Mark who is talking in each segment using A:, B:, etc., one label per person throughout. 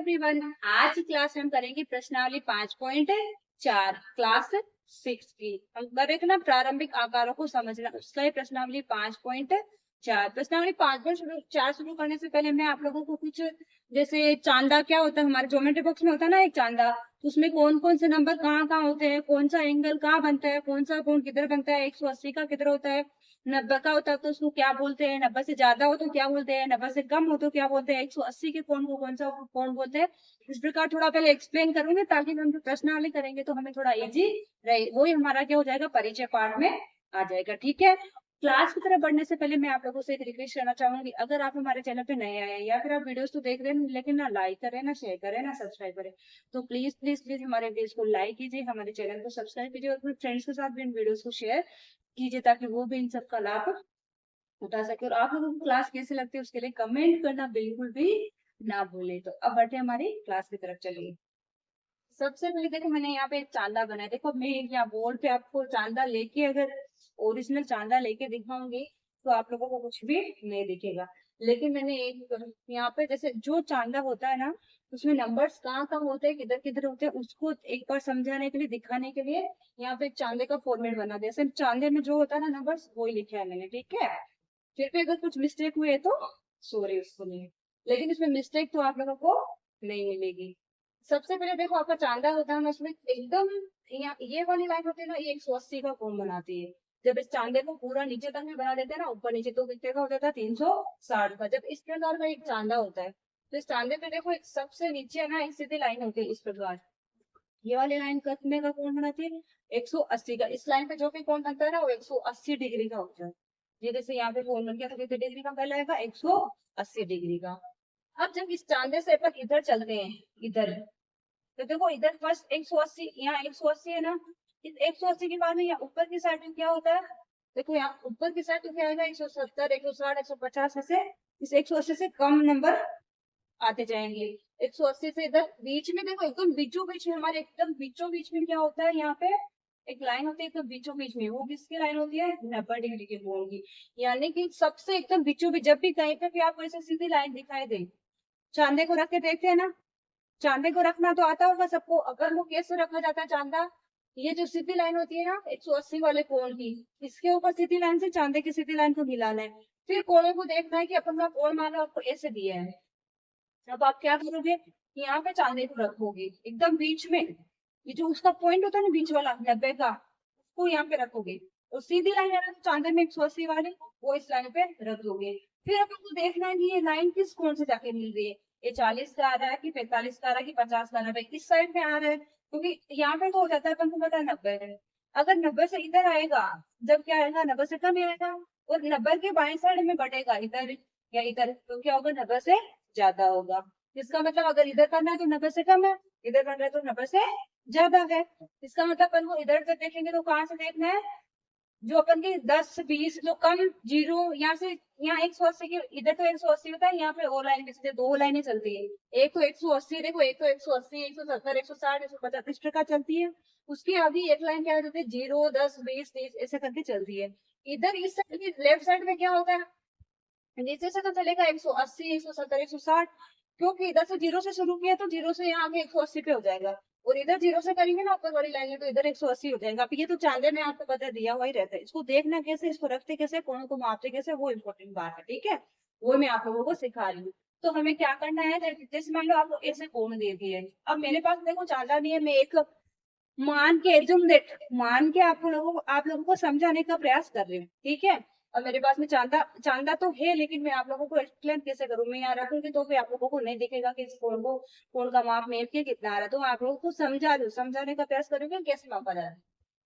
A: Everyone, आज की class में हम करेंगे प्रश्नावली 5.4 क्लास 6 की। हम करेंगे ना प्रारंभिक आकारों को समझना, उसका ही प्रश्नावली 5.4। प्रश्नावली 5.4 शुरू करने से पहले मैं आप लोगों को कुछ, जैसे चांदा क्या होता है, हमारे ज्योमेट्री बॉक्स में होता है ना एक चांदा, तो उसमें कौन कौन से नंबर कहाँ कहाँ होते हैं, कौन सा एंगल कहाँ बनता है, कौन सा कोण किधर बनता है, 180 का किधर होता है, 90 का होता है तो उसको क्या बोलते हैं, 90 से ज्यादा हो तो क्या बोलते हैं, 90 से कम हो तो क्या बोलते हैं, 180 के कोण को कौन सा कोण बोलते हैं। इस प्रकार थोड़ा पहले एक्सप्लेन करूंगी ताकि हम जो प्रश्नावली करेंगे तो हमें थोड़ा इजी रहे, वही हमारा क्या हो जाएगा, परिचय पाठ में आ जाएगा। ठीक है, क्लास की तरफ बढ़ने से पहले मैं आप लोगों से एक रिक्वेस्ट करना चाहूंगी, अगर आप हमारे चैनल पे नए आए या फिर आप वीडियोस तो देख रहे हैं लेकिन ना लाइक करें, ना शेयर करें, ना सब्सक्राइब करें, तो प्लीज प्लीज प्लीज हमारे वीडियोस को लाइक कीजिए, हमारे चैनल को सब्सक्राइब कीजिए और अपने फ्रेंड्स के साथ भी इन वीडियोस को शेयर कीजिए ताकि वो भी इन सब का लाभ उठा सके। और आप लोगों को क्लास कैसे लगती है उसके लिए कमेंट करना बिल्कुल भी ना भूले। तो अब बढ़ते हमारी क्लास की तरफ, चलिए। सबसे पहले देखो मैंने यहाँ पे एक चांदा बनाया, देखो मैं यहाँ बोर्ड पे आपको चांदा लेके, अगर ओरिजिनल चांदा लेके दिखाऊंगी तो आप लोगों को कुछ भी नहीं दिखेगा, लेकिन मैंने एक यहाँ पे जैसे जो चांदा होता है ना उसमें नंबर्स कहाँ कहाँ होते हैं, किधर किधर होते हैं, उसको एक बार समझाने के लिए, दिखाने के लिए यहाँ पे एक चांदे का फॉर्मेट बना दिया। सिर्फ चांदे में जो होता है ना नंबर्स वही लिखे है मैंने, ठीक है। फिर भी अगर कुछ मिस्टेक हुई है तो सॉरी उसको नहीं, लेकिन इसमें मिस्टेक तो आप लोगों को नहीं मिलेगी। सबसे पहले देखो आपका चांदा होता है ना, उसमें एकदम ये वाली लाइन होती है ना, ये 180 का कोण बनाती है। जब इस चांदे को पूरा नीचे तक में बना देते हैं ना, ऊपर नीचे, तो कितने का हो जाता है, 360 का। जब इस प्रकार का एक चांदा होता है तो इस चांदे पे देखो एक सबसे नीचे है ना एक सीधी लाइन होती है इस प्रकार, ये वाली लाइन कितने का कोण बनाती है, 180 का। इस लाइन पे जो भी कोण बनता है ना वो 180 डिग्री का होता है। ये जैसे यहाँ पे कोण बन गया तो कितने डिग्री का कहलाएगा, 180 डिग्री का। अब जब इस चांदे से अपन इधर चलते हैं, इधर, तो देखो इधर फर्स्ट 180, यहाँ 180 है ना, इस 180 के बाद में यहाँ ऊपर की साइड में क्या होता है, देखो यहाँ ऊपर की साइड में क्या आएगा, 170, 160, 150 ऐसे इस 180 से कम नंबर आते जाएंगे। 180 से इधर बीच में देखो, एकदम बीचों बीच में, हमारे एकदम बीचों बीच में क्या होता है, यहाँ पे एक लाइन होती है एकदम बीचों बीच में, वो किसकी लाइन होती है, 90 डिग्री के कोण की। यानी कि सबसे एकदम बीचों बीच, जब भी कहीं पे भी आपको ऐसे सीधी लाइन दिखाई दे, चांदे को रख के देखते हैं ना, चांदे को रखना तो आता होगा सबको, अगर वो कैसे रखा जाता है चांदा, ये जो सीधी लाइन होती है ना 180 वाले कोण की, इसके ऊपर सीधी लाइन से चांदे की सीधी लाइन को मिलाना है। फिर कोणों को देखना है कि अपन का कोण मान लो आपको ऐसे दिया है, अब आप क्या करोगे, यहाँ पे चांदे को रखोगे एकदम बीच में, ये जो उसका पॉइंट होता है ना बीच वाला 90 का, उसको यहाँ पे रखोगे, और सीधी लाइन है ना तो चांदे में 180 वाले वो इस लाइन पे रख दोगे। फिर अपन को देखना है कि ये लाइन किस कोण से जाके मिल रही है, ये 40 का आ रहा है कि 45 का आ रहा है कि 50 का आ रहा है, किस साइड में आ रहा है, क्योंकि यहाँ पे तो हो जाता है अपन को पता है 90 है। अगर 90 से इधर आएगा, जब क्या आएगा 90 से कम आएगा, और 90 के बाएं साइड में बढ़ेगा इधर या इधर, तो क्या होगा, 90 से ज्यादा होगा। इसका मतलब अगर इधर करना है तो 90 से कम है, इधर करना है तो 90 से ज्यादा है। इसका मतलब अपन को इधर से देखेंगे तो कहाँ से देखना है, जो अपन के 10 20 जो कम, जीरो यहाँ से, यहाँ 180 की, इधर तो 180 होता है, यहाँ पे और लाइन में दो लाइनें चलती है, एक तो 180, देखो एक तो 180, 170, 160, 150 इस प्रकार चलती है। उसकी आगे एक लाइन क्या होती है, 0 10 20 30 ऐसे करके चलती है। इधर इस साइड लेफ्ट साइड में क्या होता है, नीचे से तो चलेगा 180, 170, 160, क्योंकि इधर से जीरो से शुरू किया तो जीरो से यहाँ आगे 180 पे हो जाएगा, और इधर जीरो से करेंगे ना ऊपर वाली लाइन में तो इधर 180 हो जाएगा। अब ये तो चांदे में आपको पता दिया हुआ ही रहता है, इसको देखना कैसे, इसको रखते कैसे, कोणों को मापते कैसे, वो इम्पोर्टेंट बात है, ठीक है, वो मैं आप लोगों को सिखा रही हूँ। तो हमें क्या करना है, जैसे मान लो आपको ऐसे कोण दे दिए, अब मेरे पास देखो चांदा नहीं है, मैं एक मान के एज्यूम दैट, मान के आप लोगों को समझाने का प्रयास कर रही हूँ, ठीक है। और मेरे पास में चांदा चांदा तो है, लेकिन मैं आप लोगों को एक्सप्लेन कैसे करूँ, मैं यहाँ रखूंगी तो फिर आप लोगों को नहीं दिखेगा कि इस कोण का माप मेप के कितना आ रहा है, तो आप लोगों को समझा दूँ, समझाने का प्रयास करूंगी कैसे मापा जा रहा है।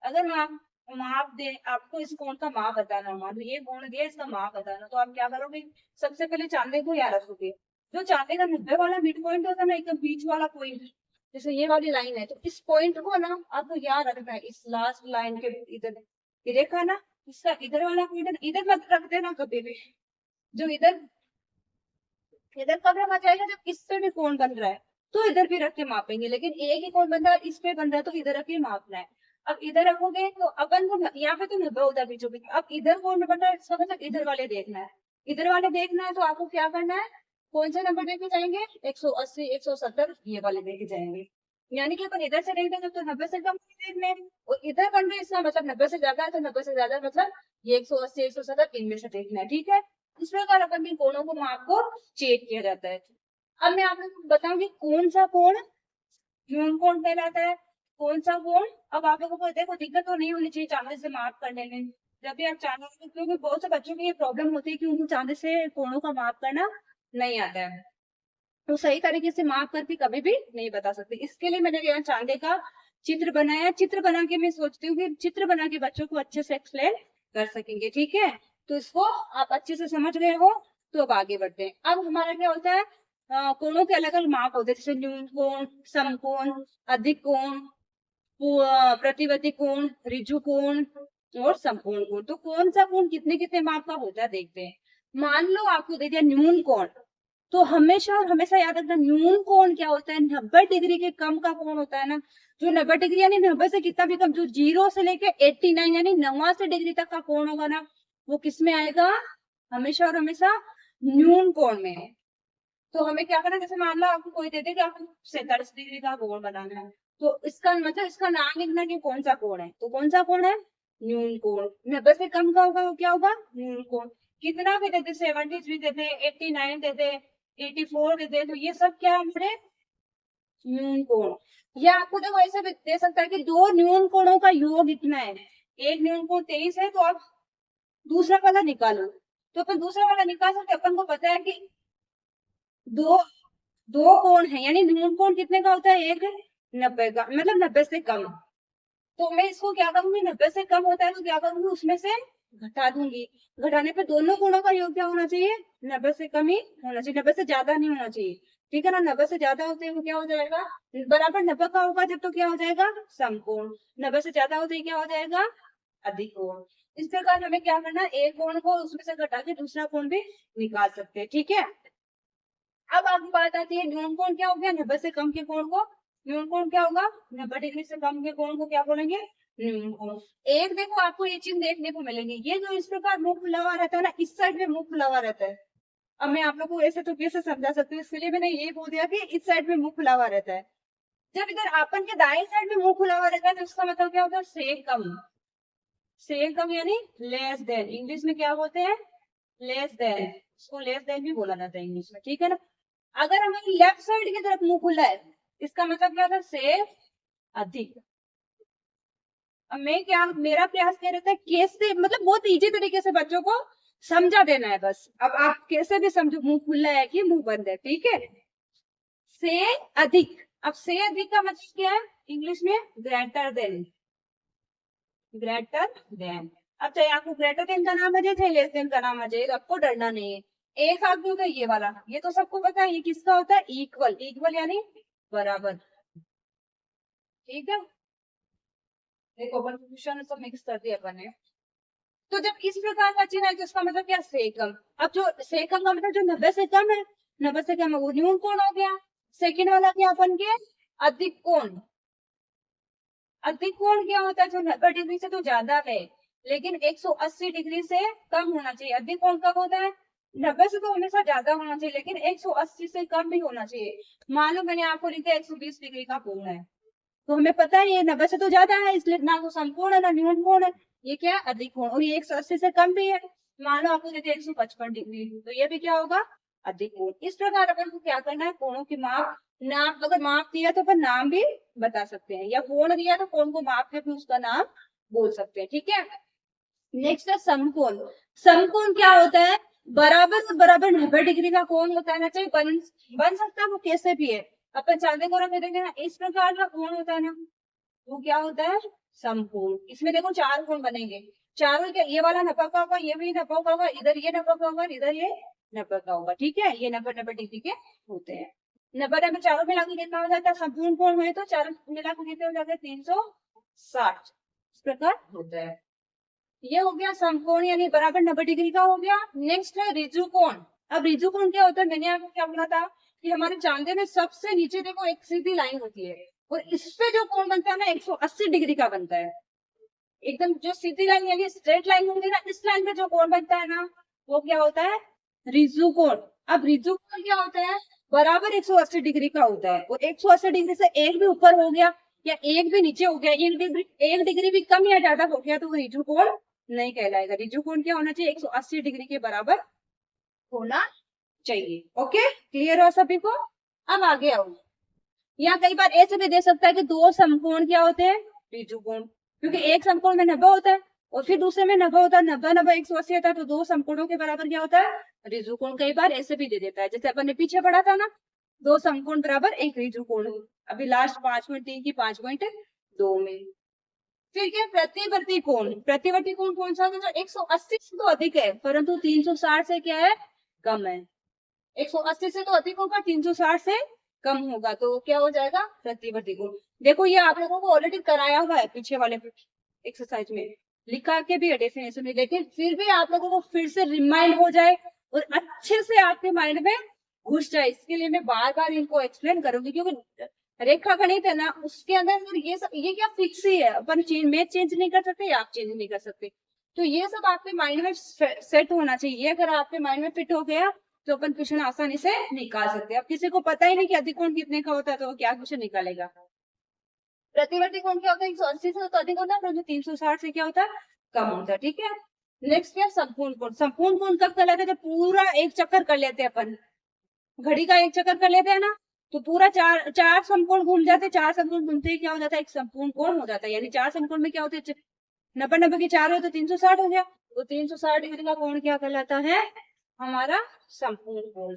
A: अगर माप माप दे, आपको इस कोण का माप बताना, मान लो ये कोण दिया इसका माप बताना, तो आप क्या करोगे, सबसे पहले चांदे को यहाँ रखोगे, जो चांदे का 90 वाला मिड पॉइंट होता है ना, एकदम बीच वाला पॉइंट, जैसे ये वाली लाइन है तो इस पॉइंट को ना आपको याद रखना है, इस लास्ट लाइन के इधर, ये देखा ना, इसका इधर वाला पॉइंट इधर मत रख देना कभी भी, जो इधर इधर कब रखा जाएगा, जब इस पे भी कोण बन रहा है तो इधर भी रख के मापेंगे, लेकिन एक ही कोण बन रहा है, इस पे बन रहा है तो इधर रख के मापना है। अब इधर रखोगे तो अपन को यहाँ पे तो 90 होता है बीचों बीच, अब इधर कोण बन रहा है इसका मतलब इधर वाले देखना है, इधर वाले देखना है तो आपको क्या करना है, कौन से नंबर लेके जाएंगे? 180, 170 ये वाले लेके जाएंगे। यानी कि अपन इधर से देख देंगे तो 90 से कम देखना है, और इधर कर रहे इसका मतलब 90 से ज्यादा है, तो 90 से ज्यादा मतलब ये 180, 170 इनमें से देखना है। ठीक है, इस प्रकार अपन के कोणों को माप को चेक किया जाता है। अब मैं आप लोगों को बताऊंगी कौन सा कोण न्यून कोण कहलाता है, कौन सा कोण। अब आप लोगों को देखो दिक्कत तो नहीं होनी चाहिए चांदी से माप करने में। जब भी आप चांदी, क्योंकि बहुत से बच्चों की ये प्रॉब्लम होती है कि उनको चांदी से कोणों का माप करना नहीं आता है, तो सही तरीके से माप करके कभी भी नहीं बता सकते। इसके लिए मैंने यहाँ चांदे का चित्र बनाया। चित्र बना के मैं सोचती हूँ कि चित्र बना के बच्चों को अच्छे से एक्सप्लेन कर सकेंगे। ठीक है, तो इसको आप अच्छे से समझ गए हो, तो अब आगे बढ़ते हैं। अब हमारा क्या होता है, कोणों के अलग अलग माप होते हैं, जैसे न्यून कोण, समकोण, अधिक कोण, प्रतिवर्ती कोण, ऋजु कोण और समकोण कोण। तो कौन सा कोण कितने कितने माप का होता है देखते हैं। मान लो आपको दे दिया न्यून कोण, तो हमेशा और हमेशा याद रखना न्यून कोण क्या होता है, 90 डिग्री के कम का कोण होता है ना। जो 90 डिग्री यानी 90 से कितना भी कम, जो 0 से लेके 89 यानी 89 डिग्री तक का कोण होगा ना, वो किस में आएगा, हमेशा और हमेशा न्यून कोण में। तो हमें क्या करना है, जैसे मान लो आपको कोई दे दे कि आपको 47 डिग्री का कोण बनाना है, तो इसका मतलब इसका नाम लिखना कि कौन सा कोण है। तो कौन सा कोण है, न्यून कोण। 90 से कम का होगा वो क्या होगा, न्यून कोण। कितना भी देते, 73 देते, 89 देते, 84 देते, तो ये सब क्या है हमारे न्यून कोण। या आपको देखो ऐसे भी दे सकता है कि दो न्यून कोणों का योग इतना है, एक न्यून कोण 23 है, तो आप दूसरा वाला निकालो, तो अपन दूसरा वाला निकाल सकते। अपन को पता है कि दो दो कोण है, यानी न्यून कोण कितने का होता है, एक 90 का, मतलब 90 से कम। तो मैं इसको क्या करूंगी, 90 से कम होता है तो क्या करूंगी, उसमें से घटा दूंगी। घटाने पे दोनों कोणों का योग क्या होना चाहिए, 90 से कम ही होना चाहिए, 90 से ज्यादा नहीं होना चाहिए। ठीक है ना, 90 से ज्यादा होते हैं वो क्या हो जाएगा, बराबर 90 का होगा जब, तो क्या हो जाएगा, समकोण। 90 से ज्यादा होते ही क्या हो जाएगा, अधिक कोण। इस प्रकार हमें क्या करना है, एक कोण को उसमें से घटा के दूसरा कोण भी निकाल सकते हैं। ठीक है, अब आपकी बात आती है न्यून कोण क्या हो गया, 90 से कम के कोण को न्यून कोण क्या होगा, 90 डिग्री से कम के कोण को क्या बोलेंगे, न्यून कोण। एक देखो आपको ये चीज देखने को मिलेगी, ये जो इस प्रकार मुंह खुला हुआ रहता है ना, इस साइड में मुंह खुला हुआ रहता है। अब मैं आप लोग को ऐसे तो कैसे समझा सकती हूँ, इसके लिए मैंने ये बोल दिया कि इस साइड में मुंह खुला हुआ रहता है। जब इधर आपन के दाएं साइड में मुंह खुला हुआ रहता है, तो इसका मतलब क्या होता है, से कम। से कम यानी लेस देन, इंग्लिश में क्या बोलते हैं, लेस देन। इसको लेस देन भी बोला जाता है इंग्लिश में। ठीक है ना, अगर हमारी लेफ्ट साइड की तरफ मुंह खुला है, इसका मतलब क्या था, से अधिक। अब मैं क्या, मेरा प्रयास क्या रहता है, कैसे मतलब बहुत इजी तरीके से बच्चों को समझा देना है बस। अब आप कैसे भी समझो, मुंह खुला है कि मुंह बंद है। ठीक है, से अधिक। अब से अधिक का मतलब क्या है, इंग्लिश में ग्रेटर देन, ग्रेटर देन। अब चाहे आपको ग्रेटर देन का नाम आ जाए, चाहे लेस देन का नाम आ जाए, आपको डरना नहीं है। एक आदमी होता है ये वाला, ये तो सबको पता है, ये किसका होता है, इक्वल। इक्वल यानी बराबर। ठीक है, देखो अपन क्वेश्चन सब मिक्स कर दिया अपन ने। तो जब इस प्रकार का चिन्ह है तो इसका मतलब क्या, से कम। अब जो से कम का मतलब जो 90 से कम है, 90 से कम है वो न्यून कोण हो गया। सेकंड वाला क्या अपन के, अधिक कोण। अधिक कोण क्या होता है, जो 90 डिग्री से तो ज्यादा है लेकिन 180 डिग्री से कम होना चाहिए। अधिक कोण कब होता है, 90 से तो हमेशा ज्यादा होना चाहिए लेकिन 180 से कम भी होना चाहिए। मान लो मैंने आपको लिखा 120 डिग्री का कोण है, तो हमें पता है ये 90 से तो ज्यादा है, इसलिए ना तो समकोण है ना न्यून कोण है, ये क्या है, अधिक कोण। और ये 180 से कम भी है, मान लो आपको देते 155 डिग्री, तो ये भी क्या होगा, अधिक कोण। इस प्रकार अपन को क्या करना है, कोणों की माप, नाम अगर माप दिया तो अपन नाम भी बता सकते हैं, या कोण दिया तो कोण को माप के भी उसका नाम बोल सकते हैं। ठीक है, नेक्स्ट है समकोण। समकोण क्या होता है, बराबर बराबर 90 डिग्री का कोण होता है ना, चाहे बन सकता है वो कैसे भी है। अपन चांदे को रख देंगे ना, इस प्रकार का कोण होता है ना, वो क्या होता है, समकोण। इसमें देखो चार कोण बनेंगे, चारों के, ये वाला 90 का होगा, ये भी 90 का होगा, इधर ये 90 का होगा, इधर ये 90 का होगा। ठीक है, ये 90 डिग्री के होते हैं। 90 चारों मिला के कितना हो जाता है, संपूर्ण कोण हुए तो चारों मिला के कितने हो जाते हैं, 360। इस प्रकार होता है। ये हो गया समकोण यानी बराबर 90 डिग्री का हो गया। नेक्स्ट है ऋजु कोण। अब ऋजु कोण क्या होता है, मैंने आपको क्या बोला था कि हमारे चांदे में सबसे नीचे देखो एक सीधी लाइन होती है, और इस पे जो कोण बनता है ना 180 डिग्री का बनता है। एकदम जो सीधी लाइन यानी स्ट्रेट लाइन होती है ना, इस लाइन पे जो कोण बनता है ना, वो क्या होता है, ऋजु कोण। अब रिजु कोण क्या होता है, बराबर 180 डिग्री का होता है, और 180 डिग्री से एक भी ऊपर हो गया या एक भी नीचे हो गया, एक डिग्री भी कम या ज्यादा हो गया तो वो रिजु कोण नहीं कहलाएगा। रिजु कोण क्या होना चाहिए, 180 डिग्री के बराबर होना चाहिए। ओके, क्लियर हो सभी को। अब आगे आओ, यहाँ कई बार ऐसे भी दे सकता है कि दो समकोण क्या होते हैं, रिजु कोण, क्योंकि एक समकोण में 90 होता है और फिर दूसरे में 90 होता है, 90 180 होता है, तो दो समकोणों के बराबर क्या होता है, रिजु कोण। कई बार ऐसे भी दे देता है, जैसे अपन ने पीछे पढ़ा था ना, दो समकोण बराबर एक रिजु कोण। अभी लास्ट 5.3 की 5.2 में। फिर क्या, प्रतिवर्ती कोण, प्रतिवर्ती कोण कौन सा होता है, जो 180 से तो अधिक है परंतु 360 से क्या है, कम है। 180 से तो अधिक होगा, 360 से कम होगा, तो क्या हो जाएगा, प्रतिवर्ती कोण। देखो ये आप लोगों को ऑलरेडी कराया हुआ है पीछे वाले एक्सरसाइज में, लिखा के भी है डेफिनेशन में, लेकिन फिर भी आप लोगों को फिर से रिमाइंड हो जाए और अच्छे से आपके माइंड में घुस जाए, इसके लिए मैं बार बार इनको एक्सप्लेन करूंगी, क्योंकि रेखा गणित है ना, उसके अंदर ये क्या फिक्स ही है, अपन मैं चेंज नहीं कर सकते, आप चेंज नहीं कर सकते, तो ये सब आपके माइंड में सेट होना चाहिए। अगर आपके माइंड में फिट हो गया तो अपन क्वेश्चन आसानी से निकाल सकते हैं। अब किसी को पता ही नहीं कि अधिक कोण कितने का होता है, तो वो क्या क्वेश्चन निकालेगा। प्रतिवर्ती कोण क्या होता है, 180 से तो अधिक होता है, परंतु 360 से क्या होता है, कम होता है। ठीक है, नेक्स्ट क्या, संपूर्ण कोण। संपूर्ण कोण कब कर लेते हैं, पूरा एक चक्कर कर लेते हैं अपन, घड़ी का एक चक्कर कर लेते हैं ना, तो पूरा चार समकोण घूम जाते हैं, चार समकोण घूमते ही क्या हो जाता है, एक संपूर्ण कोण हो जाता है। यानी चार समकोण में क्या होते हैं, 90 की 4 हो तो 360 हो गया, तो 360 डिग्री का कोण क्या कहलाता है, हमारा संपूर्ण कोण।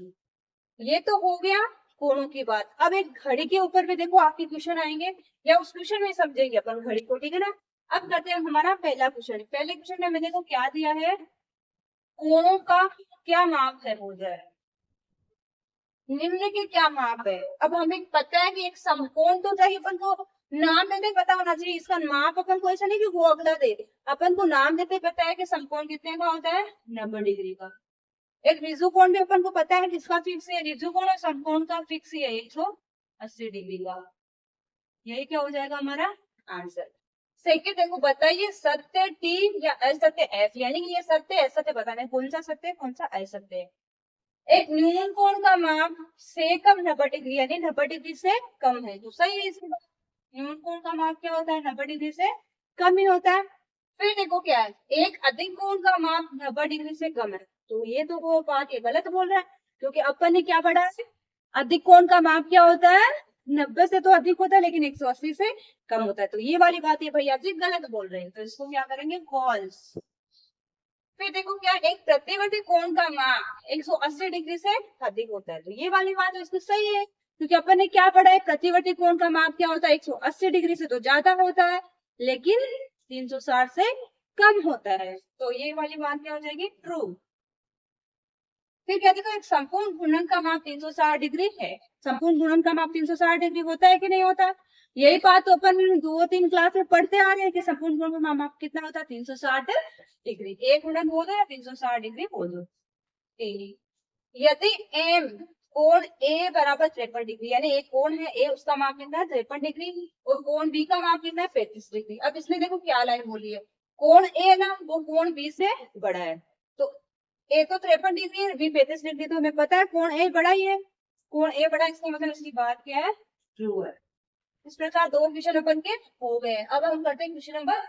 A: ये तो हो गया कोणों की बात। अब एक घड़ी के ऊपर भी देखो आपके क्वेश्चन आएंगे, या उस क्वेश्चन में समझेंगे अपन घड़ी को, ठीक है ना। अब करते हैं हमारा पहला क्वेश्चन। पहले क्वेश्चन में मैंने को क्या दिया है, कोणों का क्या माप है, हो जाए निम्न के क्या माप है। अब हमें पता है कि एक समकोण तो चाहिए, अपन को नाम देते पता होना चाहिए इसका माप, अपन को ऐसा नहीं कि वो अगला दे, अपन को नाम देते पता है कि समकोण कितने का होता है, 90 डिग्री का। एक रिजु कोण भी अपन को पता है किसका फिक्स है, रिजु कोण और समकोण का फिक्स ही है 180 डिग्री का। यही क्या हो जाएगा हमारा आंसर। सेकंड देखो, बताइए सत्य टी या असत्य एफ, यानी कि ये सत्य असत्य बताना है, कौन सा सत्य है कौन सा असत्य है। एक न्यून कोण का माप से कम 90 डिग्री, यानी 90 डिग्री से कम है, तो सही है इसमें। न्यून कोण का माप क्या होता है, 90 डिग्री से कम ही होता है। फिर देखो क्या है, एक अधिक कोण का माप 90 डिग्री से कम है, तो ये तो वो बात ये गलत बोल रहा है, क्योंकि अपन ने क्या पढ़ा है, अधिक कोण का माप क्या होता है, 90 से तो अधिक होता है लेकिन 180 से कम होता है, तो ये वाली बात ये भैया जी गलत बोल रहे हैं, तो इसको क्या करेंगे, फॉल्स। फिर देखो क्या, एक प्रतिवर्ती कोण का माप 180 डिग्री से अधिक होता है, तो ये वाली बात तो इसमें सही है, क्योंकि अपन ने क्या पढ़ा है, प्रतिवर्ती कोण का माप क्या होता है, 180 डिग्री से तो ज्यादा होता है लेकिन 360 से कम होता है, तो ये वाली बात क्या हो जाएगी, ट्रू। फिर क्या देखो, एक संपूर्ण घूर्णन का माप 360 डिग्री है। संपूर्ण घूर्णन का माप 360 डिग्री होता है कि नहीं होता, यही बात तो अपन 2-3 क्लास में पढ़ते आ रहे हैं कि संपूर्ण घूर्णन का माप कितना होता है, 360 डिग्री। एक घूर्णन बोल दो या 360 डिग्री बोल दो। यदि एम कोण ए बराबर 53 डिग्री, यानी एक कोण है ए, उसका माप कितना है 53 डिग्री, और कोण बी का माप कितना है 35 डिग्री। अब इसमें देखो क्या लाइन बोली है, कोण ए ना वो कोण बी से बड़ा है, तो ए तो 53 डिग्री है, बी 35 डिग्री, तो हमें पता है कोण ए बड़ा ही है, कोण ए बड़ा, इसका मतलब इसकी बात क्या है, ट्रू है। इस प्रकार दो क्वेश्चन अपन के हो गए। अब हम करते हैं क्वेश्चन नंबर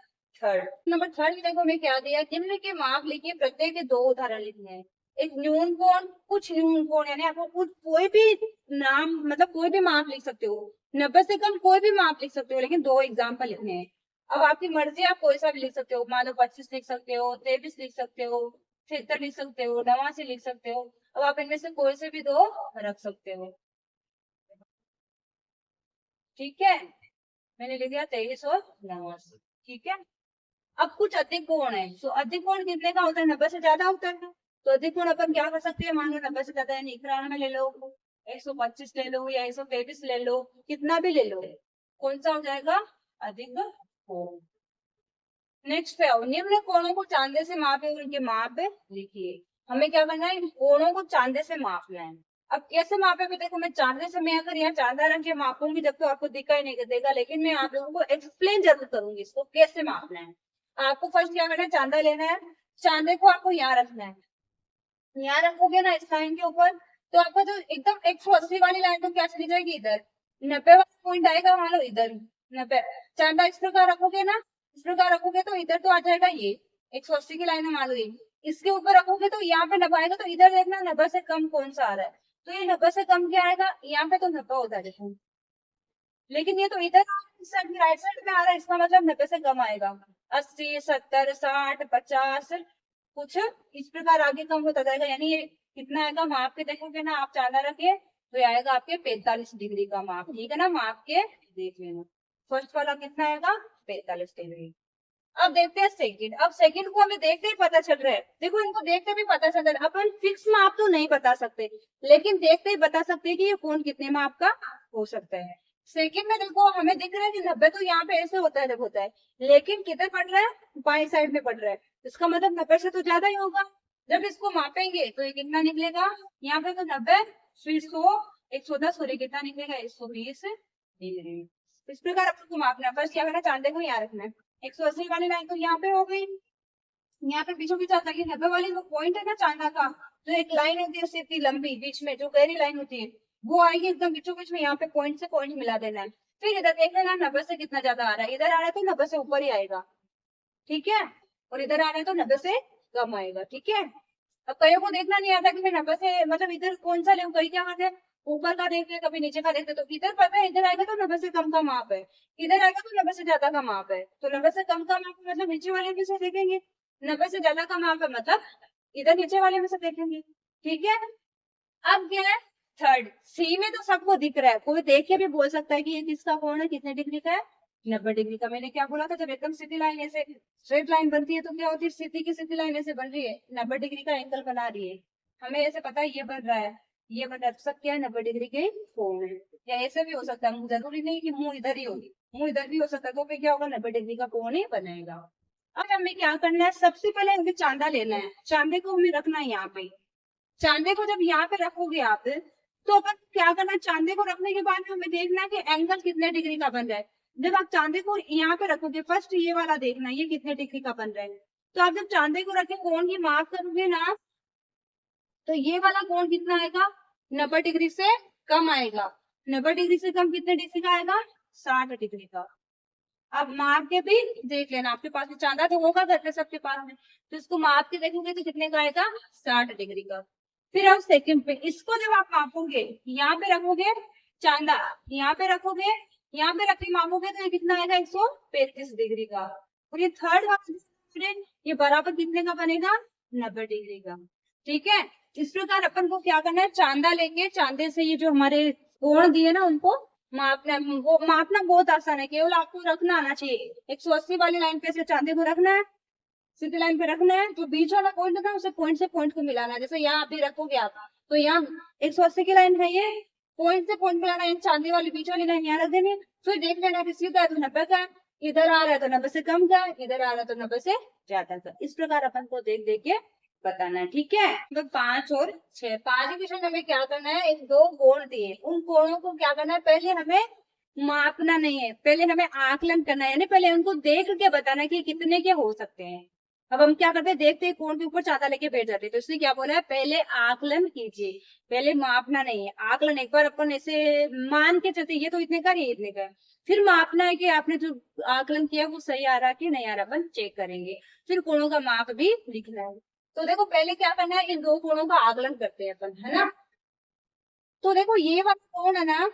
A: थर्ड में देखो हमें क्या दिया, निम्न के माप लिखिए, प्रत्येक के 2 उदाहरण लिखने हैं। एक न्यून कोण, कुछ न्यून कोण, यानी आपको कुछ कोई भी नाम मतलब कोई भी माप लिख सकते हो, 90 से कम कोई भी माप लिख सकते हो, लेकिन 2 एग्जाम्पल लिखने हैं। अब आपकी मर्जी, आप कोई सा भी लिख सकते हो, मान लो 25 लिख सकते हो, 23 लिख सकते हो, 76 लिख सकते हो, 89 लिख सकते हो। अब आप इनमें से कोई से भी 2 रख सकते हो, ठीक है। मैंने लिख दिया 23 और 89, ठीक है। अब कुछ अधिक कोण है, तो अधिक कोण कितने का होता है, 90 से ज्यादा होता है, तो अधिक कोण अपन क्या कर सकते हैं, मान लो 90 से ज्यादा यानी 91 ले लो, 125 ले लो या 123 ले लो, कितना भी ले लो, कौन सा हो जाएगा, अधिक कोण। नेक्स्ट पे आओ, निम्न कोणों को चांदे से मापे और उनके माप लिखिए। हमें क्या करना है, इन कोणों को चांदे से मापना है। अब कैसे मापेंगे, देखो मैं चांदे से, मैं अगर यहाँ चांदा रंग के मापूंगी जब तो आपको दिखाई नहीं देगा, लेकिन मैं आप लोगों को एक्सप्लेन जरूर करूंगी इसको कैसे मापना है। आपको फर्स्ट क्या करना है, चांदा लेना है, चांदे को आपको यहाँ रखना है, यहाँ रखोगे ना इस लाइन के ऊपर, तो आपका जो एकदम 180 वाली लाइन तो क्या चली जाएगी इधर, 90 वाला पॉइंट आएगा मान लो इधर 90। चांदा इस प्रकार रखोगे ना, इस प्रकार रखोगे तो इधर तो आ जाएगा ये 180 की लाइन है मान लो ये, इसके ऊपर रखोगे तो यहाँ पे 90 आएगा, तो इधर देखना 90 से कम कौन सा आ रहा है, तो ये 90 से कम क्या आएगा, यहाँ पे तो 90 होता है देखो, लेकिन ये तो इधर साइड राइट साइड में आ रहा है, इसका मतलब 90 से कम आएगा। 80, 70, 60, 50 कुछ इस प्रकार आगे कम होता जाएगा, यानी ये कितना आएगा माप के देखोगे ना आप चांदा रखे तो ये आएगा आपके 45 डिग्री का माप, ठीक है ना, माप के देख लेना। फर्स्ट वाला कितना आएगा 45 डिग्री। अब देखते हैं सेकंड। अब सेकंड को हमें देखते ही पता चल रहा है, देखो इनको देखते भी पता चल रहा है, अपन फिक्स माप तो नहीं बता सकते लेकिन देखते ही बता सकते हैं कि ये कोण कितने माप का हो सकता है। सेकंड में देखो हमें दिख रहा है कि 90 तो यहाँ पे ऐसे होता है जब होता है, लेकिन किधर पड़ रहा है बाई साइड में पड़ रहा है, इसका मतलब 90 से तो ज्यादा ही होगा। जब इसको मापेंगे तो ये कितना निकलेगा, यहाँ पे तो 90 फिर 100 110 सॉरी कितना निकलेगा 120 डिग्री। इस प्रकार आपको मापना है। फर्स्ट क्या करना है, चांदे को यहाँ रखना है। 180 वाली लाइन तो यहाँ पे हो गई, यहाँ पे बीचों बीच आता है 90 वाली वो पॉइंट है ना चांदा का, जो एक लाइन होती है उससे इतनी लंबी बीच में जो गहरी लाइन होती है वो आएगी एकदम बीचों बीच में, यहाँ पे पॉइंट से पॉइंट मिला देना है। फिर इधर देख लेना 90 से कितना ज्यादा आ रहा है, इधर आ रहा है तो 90 से ऊपर ही आएगा, ठीक है, और इधर आ रहा है तो 90 से कम आएगा, ठीक है। अब कईयों को देखना नहीं आता कि मैं 90 से मतलब इधर कौन सा ले, कई क्या करते हैं ऊपर का देखते कभी नीचे का देखते, तो इधर पता है इधर आएगा तो 90 से कम का माप है, इधर आएगा तो 90 से ज्यादा का माप है, तो 90 से कम का माप मतलब नीचे वाले में से देखेंगे, 90 से ज्यादा का माप है मतलब इधर नीचे वाले में से देखेंगे, ठीक है। अब क्या है थर्ड, सी में तो सबको दिख रहा है, कोई देख के भी बोल सकता है कि ये किसका कोण है, कितने डिग्री का है 90 डिग्री का। मैंने क्या बोला था, जब एकदम सीधी लाइन ऐसे स्ट्रेट लाइन बनती है तो क्या होती है, सीधी की सीधी लाइन ऐसे बन रही है 90 डिग्री का एंगल बना रही है, हमें ऐसे पता है ये बन रहा है, ये बन रहा है, सब क्या है 90 डिग्री के कोण है। या ऐसे भी हो सकता है, जरूरी नहीं कि मुंह इधर ही होगी, मुंह इधर भी हो सकता है, तो फिर क्या होगा 90 डिग्री का कोण ही बनेगा। अब हमें क्या करना है, सबसे पहले हमें चांदा लेना है, चांदे को हमें रखना है यहाँ पे। चांदे को जब यहाँ पे रखोगे आप तो अपन क्या करना है, चांदे को रखने के बाद हमें देखना है कि एंगल कितने डिग्री का बन रहा है। जब आप चांदे को यहाँ पे रखोगे फर्स्ट ये वाला देखना ये कितने डिग्री का बन रहा है, तो आप जब चांदे को रखे कोण की माप करोगे ना तो ये वाला कोण कितना आएगा 90 डिग्री से कम आएगा। 90 डिग्री से कम कितने डिग्री का आएगा 60 डिग्री का। अब माप के भी देख लेना, आपके पास में चांदा तो होगा घर पे सबके पास में, तो इसको माप के देखोगे तो कितने का आएगा 60 डिग्री का। फिर अब सेकंड पे इसको जब आप मापोगे यहाँ पे रखोगे चांदा, यहाँ पे रखोगे, यहाँ पे रख के मापोगे तो ये कितना आएगा 135 डिग्री का। और ये थर्ड वाला ये बराबर कितने का बनेगा 90 डिग्री का, ठीक है। इस प्रकार अपन को क्या करना है, चांदा लेके चांदे से ये जो हमारे कोण दिए ना उनको मापना, वो मापना बहुत आसान है, केवल आपको रखना आना चाहिए। 180 वाली लाइन पे से चांदे को रखना है, सीधी लाइन पे रखना है, जो बीच वाला पॉइंट है ना उसे पॉइंट से पॉइंट को मिलाना है। जैसे यहाँ अभी रखोगे आप तो यहाँ 180 की लाइन है, ये पॉइंट से पॉइंट मिलाना है, चांदी वाली बीच वाली लाइन यहाँ रख देनी, फिर देख लेना कि सीधा है तो 90 का, इधर आ रहा है तो 90 से कम का, इधर आ रहा है तो 90 से ज्यादा का। इस प्रकार अपन को देख देख के बताना है, ठीक है। तो 5 और 6 5 क्वेश्चन हमें क्या करना है, एक दो कोण दिए, उन कोणों को क्या करना है, पहले हमें मापना नहीं है, पहले हमें आकलन करना है, यानी पहले उनको देख के बताना है कि कितने के हो सकते हैं। अब हम क्या करते हैं, देखते हैं कोण के ऊपर चांदा लेके बैठ जाते हैं, तो इसलिए क्या बोला है पहले आकलन कीजिए, पहले मापना नहीं है। आकलन एक बार अपन ऐसे मान के चलते ये तो इतने का ये इतने का, फिर मापना है कि आपने जो आकलन किया वो सही आ रहा कि नहीं आ रहा, अपन चेक करेंगे। फिर कोणों का माप भी लिखना है। तो देखो पहले क्या करना है, इन दो कोणों का आकलन करते हैं अपन, है ना। तो देखो ये वाला कोण है ना,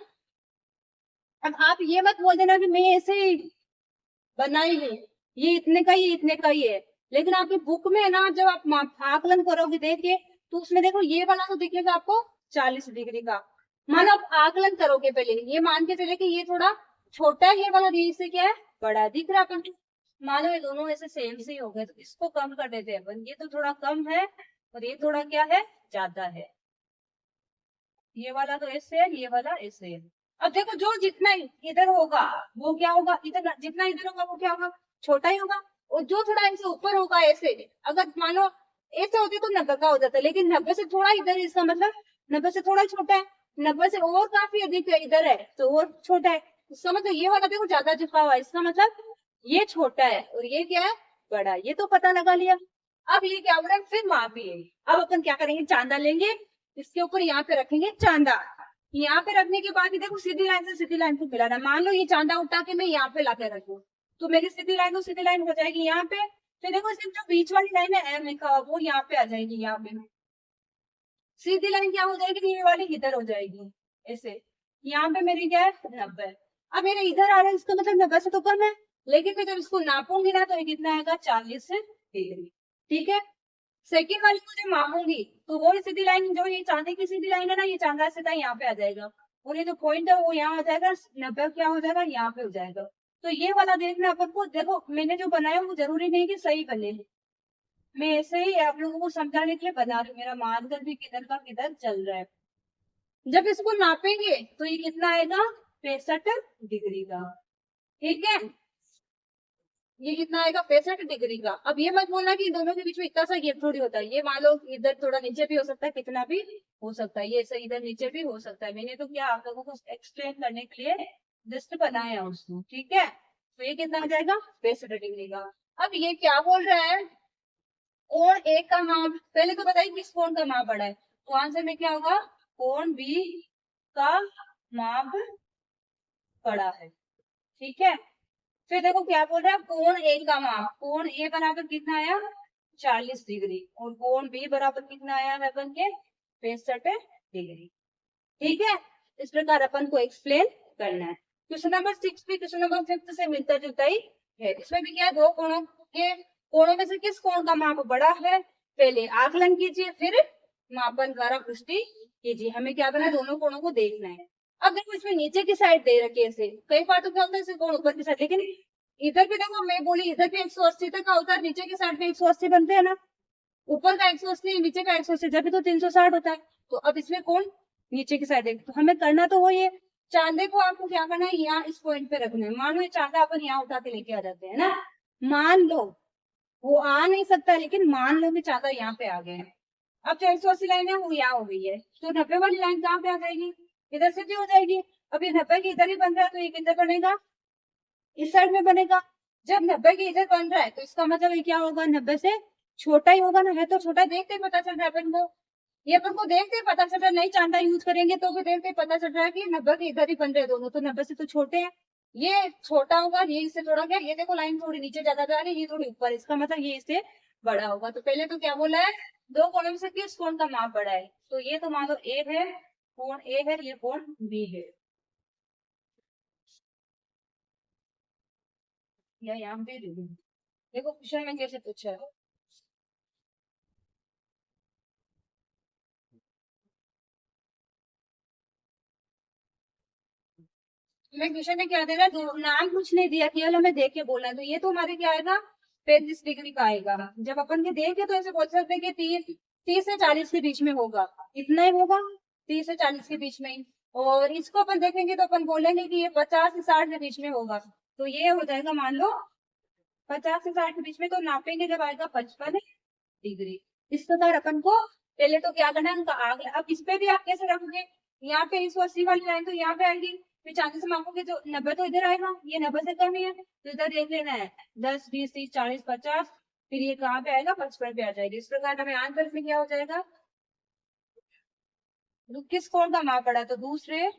A: अब आप ये मत बोल देना कि मैं ऐसे बना ही हूँ, ये इतने का ये इतने का ही है, लेकिन आपकी बुक में है ना जब आप आकलन करोगे देखिए तो उसमें देखो ये वाला तो दिखेगा आपको 40 डिग्री का। मानो आप आकलन करोगे पहले ये मान के चले कि ये थोड़ा छोटा है, ये वाला इससे क्या है बड़ा दिख रहा अपन, मानो ये दोनों ऐसे सेम से ही हो गए, तो इसको कम कर देते हैं अपन, ये तो थोड़ा कम है और ये थोड़ा क्या है ज्यादा है, ये वाला तो ऐसे है, ये वाला ऐसे है। अब देखो जो जितना इधर होगा वो क्या होगा, इधर जितना इधर होगा वो क्या होगा छोटा ही होगा, और जो थोड़ा इनसे ऊपर होगा ऐसे, अगर मानो ऐसे होते तो 90 का हो जाता है, लेकिन 90 से थोड़ा इधर, इसका मतलब 90 से थोड़ा छोटा है, 90 से और काफी अधिक इधर है तो और छोटा है, इसका मतलब ये वाला देखो ज्यादा झुका हुआ है, इसका मतलब ये छोटा है और ये क्या है बड़ा, ये तो पता लगा लिया। अब ये क्या हो रहा है फिर मापिए। अब अपन क्या करेंगे, चांदा लेंगे, इसके ऊपर यहाँ पे रखेंगे चांदा। यहाँ पे रखने के बाद देखो सीधी लाइन से सीधी लाइन को मिलाना। मान लो ये चांदा उठा के मैं यहाँ पे लाके रखूं, तो मेरी सीधी लाइन तो सीधी लाइन हो जाएगी यहाँ पे। फिर देखो इसमें जो बीच वाली लाइन है एम लिखा हुआ, वो यहाँ पे आ जाएगी। यहाँ पे सीधी लाइन क्या हो जाएगी, ये वाली इधर हो जाएगी ऐसे। यहाँ पे मेरी क्या है 90। अब मेरे इधर आ रहा है, इसका मतलब 90 से तो कम है, लेकिन मैं जब इसको नापूंगी ना तो ये कितना आएगा 40 डिग्री। ठीक है, सेकंड वाली को जब मापूंगी तो वो सीधी लाइन, जो ये चांदी की सीधी लाइन है ना, ये चांदा सीधा यहाँ पे आ जाएगा, और ये जो पॉइंट है वो यहाँ आ जाएगा 90 क्या हो जाएगा यहाँ पे हो जाएगा। तो ये वाला देखना अपन को। देखो मैंने जो बनाया वो जरूरी नहीं कि सही बने, मैं ऐसे ही आप लोगों को समझाने के लिए बना रही हूँ, मेरा मार्कर भी किधर का किधर चल रहा है। जब इसको नापेंगे तो ये कितना आएगा 65 डिग्री का। ठीक है, ये कितना आएगा 65 डिग्री का। अब ये मत बोलना कि दोनों के बीच में इतना सा गैप थोड़ी होता है, ये मान लो इधर थोड़ा नीचे भी हो सकता है, कितना भी हो सकता है, ये ऐसा इधर नीचे भी हो सकता है। मैंने तो क्या आप लोगों को एक्सप्लेन करने के लिए जस्ट बनाया उसको। ठीक है, तो ये कितना आ जाएगा 65 डिग्री का। अब ये क्या बोल रहा है, कोण ए का माप, पहले तो बताइए किस कोण का माप बड़ा है, तो आंसर में क्या होगा कोण बी का माप बड़ा है। ठीक है, फिर देखो क्या बोल रहा है, कोण ए का माप, कोण ए बराबर कितना आया 40 डिग्री, और कोण बी बराबर कितना आया है अपन के 65 डिग्री। ठीक है, इस प्रकार अपन को एक्सप्लेन करना है। क्वेश्चन नंबर 6 भी क्वेश्चन नंबर 5 से मिलता जुलता ही है। इसमें भी क्या, दो कोणों के, कोणों में से किस कोण का माप बड़ा है, पहले आकलन कीजिए, फिर मापन द्वारा पुष्टि कीजिए। हमें क्या करना है, दोनों कोणों को देखना है। अब देखो इसमें नीचे की साइड दे रखी है ऐसे, कई बार तो क्या होता है इसे कोण ऊपर की साइड, लेकिन इधर भी देखो मैं बोली इधर भी 180 तक का होता है, नीचे की साइड पे 180 बनते हैं ना, ऊपर का 180 नीचे का 180, जब भी तो 360 होता है। तो अब इसमें कौन नीचे की साइड है, तो हमें करना तो वो ये चांदे को आपको क्या करना है, यहाँ इस पॉइंट पे रखना है। मान लो ये चांदा अपन यहाँ उठा के लेके आ जाते हैं ना, मान लो वो आ नहीं सकता, लेकिन मान लो कि चांदा यहाँ पे आ गया है। अब जो 180 लाइन है वो यहाँ हो गई है, तो 90 वाली लाइन कहाँ पे आ जाएगी, इधर से भी हो जाएगी। अब ये 90 की इधर ही बन रहा है, तो ये किधर बनेगा, इस साइड में बनेगा। जब 90 की इधर बन रहा है तो इसका मतलब ये क्या होगा, 90 से छोटा ही होगा ना, है तो छोटा, देखते पता चल रहा है अपन को, ये अपन को देखते पता चल रहा है। नहीं चांदा यूज करेंगे तो भी देखते पता चल रहा है कि 90 के इधर ही बन रहे दोनों, तो 90 से तो छोटे हैं, ये छोटा होगा, ये इससे थोड़ा क्या, ये देखो लाइन थोड़ी नीचे ज्यादा जा रही है, ये थोड़ी ऊपर, इसका मतलब ये इससे बड़ा होगा। तो पहले तो क्या बोला है, दो कोणों में से किस कोण का माप बड़ा है, तो ये तो मान लो ए है, कोण ए है, ये कोण बी है, या यहाँ पे देखो क्वेश्चन में कैसे पूछा है। मैं क्वेश्चन में क्या दे रहा है, नाम कुछ नहीं दिया, केवल हमें देख के बोलना है। तो ये तो हमारे क्या आएगा 35 डिग्री का आएगा। जब अपन के देख के तो ऐसे बोल सकते हैं कि 30 से 40 के बीच में होगा, इतना ही होगा 30 से 40 के बीच में ही। और इसको अपन देखेंगे तो अपन बोलेंगे कि ये 50 से 60 के बीच में होगा, तो ये हो जाएगा मान लो 50 से 60 के बीच में, तो नापेंगे जब आएगा 55 डिग्री। इस प्रकार अपन को पहले तो क्या करना है उनका आग। अब इस पे भी आप कैसे रखोगे, यहाँ पे 180 वाली लाइन तो यहाँ पे आएगी, फिर 40 से मापोगे तो 90 तो इधर आएगा, ये 90 से कम ही है, तो इधर देख लेना है 10 20 30 40 50, फिर ये कहाँ पे आएगा 55 पे आ जाएगी। इस प्रकार हमें आंसर में क्या हो जाएगा, किस कोण का माप पड़ा, तो दूसरे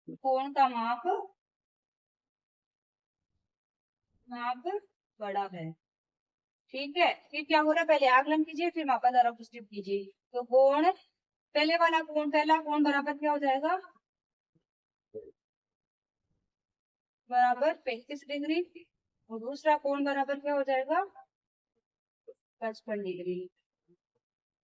A: कोण का माप माप बड़ा है। ठीक है, फिर क्या हो रहा है, पहले आकलन कीजिए फिर मापा द्वारा पुष्टि कीजिए। तो कोण, पहले वाला कोण, पहला कोण बराबर क्या हो जाएगा, बराबर 35 डिग्री, और दूसरा कोण बराबर क्या हो जाएगा 55 डिग्री।